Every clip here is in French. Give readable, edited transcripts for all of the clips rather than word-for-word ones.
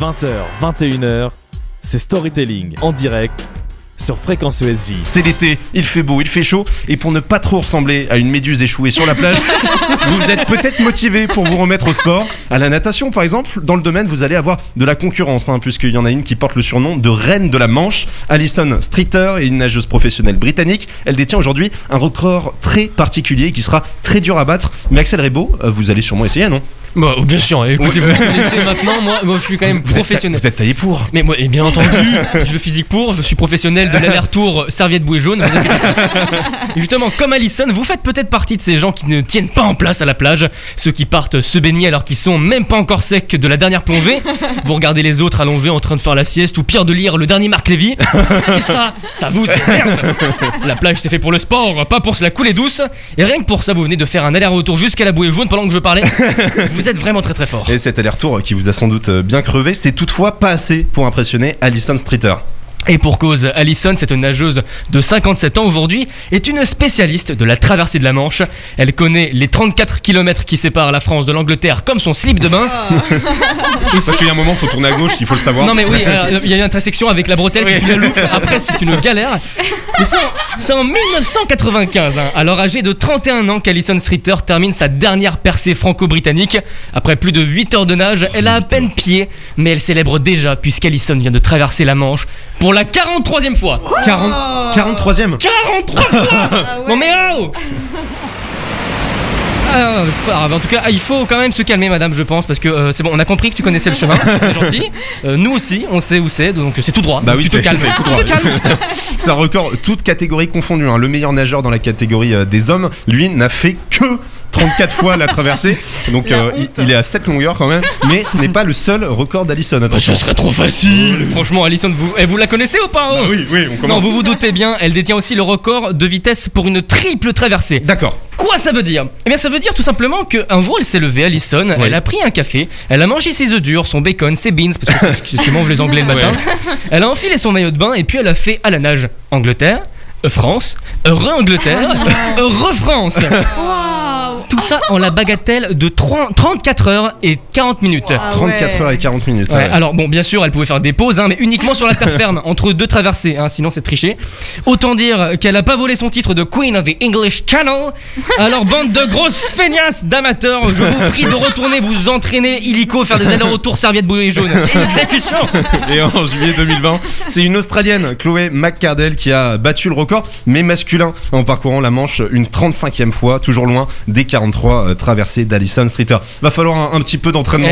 20h, 21h, c'est Storytelling en direct sur Fréquence ESJ. C'est l'été, il fait beau, il fait chaud, et pour ne pas trop ressembler à une méduse échouée sur la plage, vous êtes peut-être motivé pour vous remettre au sport. À la natation par exemple, dans le domaine vous allez avoir de la concurrence, puisqu'il y en a une qui porte le surnom de reine de la Manche. Alison Streeter est une nageuse professionnelle britannique. Elle détient aujourd'hui un record très particulier qui sera très dur à battre. Mais Axel Rebaud, vous allez sûrement essayer, non? Bah, bien sûr, écoutez, vous me connaissez maintenant, moi je suis quand même professionnel. Vous êtes taillé pour. Mais moi, et bien entendu, je le physique pour, je suis professionnel de l'aller-retour serviette bouée jaune. Et justement, comme Alison, vous faites peut-être partie de ces gens qui ne tiennent pas en place à la plage, ceux qui partent se baigner alors qu'ils sont même pas encore secs de la dernière plongée. Vous regardez les autres allongés en train de faire la sieste ou pire de lire le dernier Marc Lévy. Et ça vous c'est merde. La plage c'est fait pour le sport, pas pour se la couler douce. Et rien que pour ça, vous venez de faire un aller-retour jusqu'à la bouée jaune pendant que je parlais. Vous êtes vraiment très très fort. Et cet aller-retour qui vous a sans doute bien crevé, c'est toutefois pas assez pour impressionner Alison Streeter. Et pour cause, Alison, cette nageuse de 57 ans aujourd'hui, est une spécialiste de la traversée de la Manche. Elle connaît les 34 km qui séparent la France de l'Angleterre comme son slip de bain. Parce qu'il y a un moment, il faut tourner à gauche, il faut le savoir. Non mais oui, il y a une intersection avec la bretelle, si tu la loupes, après c'est une galère. Mais c'est en 1995, alors âgée de 31 ans, qu'Alison Streeter termine sa dernière percée franco-britannique. Après plus de 8 heures de nage, elle a à peine pied, mais elle célèbre déjà puisqu'Alison vient de traverser la Manche pour la 43e fois. 43e 43 fois. Non mais oh. C'est pas grave, en tout cas il faut quand même se calmer madame, je pense, parce que c'est bon, on a compris que tu connaissais le chemin, c'est gentil. Nous aussi on sait où c'est, donc c'est tout droit. Bah oui, tu te calmes. Tu te calmes. C'est un record toute catégorie confondue, Le meilleur nageur dans la catégorie des hommes, lui, n'a fait que 34 fois la traversée. Donc il est à 7 longueurs quand même. Mais ce n'est pas le seul record d'Alison. Attention. Ce serait trop facile. Franchement Alison, vous la connaissez ou pas? Bah oui, on commence. Non, vous vous doutez bien, elle détient aussi le record de vitesse pour une triple traversée. D'accord. Quoi ça veut dire? Eh bien ça veut dire tout simplement qu'un jour elle s'est levée, Alison, elle a pris un café, elle a mangé ses œufs durs, son bacon, ses beans, parce que c'est ce que mangent les Anglais le matin. Elle a enfilé son maillot de bain et puis elle a fait à la nage Angleterre, France, re-Angleterre, re-France. Tout ça en la bagatelle de 34 heures et 40 minutes. 34 heures et 40 minutes. Ouais. Alors bon, bien sûr, elle pouvait faire des pauses, mais uniquement sur la terre ferme, entre deux traversées, sinon c'est tricher. Autant dire qu'elle a pas volé son titre de Queen of the English Channel. Alors bande de grosses feignasses d'amateurs, je vous prie de retourner vous entraîner illico, faire des allers-retours serviette bouée jaune. Exécution. Et en juillet 2020, c'est une Australienne, Chloé McCardell, qui a battu le record, mais masculin, en parcourant la Manche une 35e fois, toujours loin des 43 traversées d'Alison Streeter. Va falloir un petit peu d'entraînement.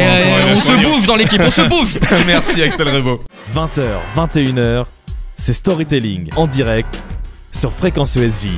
On se bouge dans l'équipe, on se bouge. Merci Axel Rebaud. 20h, 21h, c'est Storytelling en direct sur Fréquence ESJ.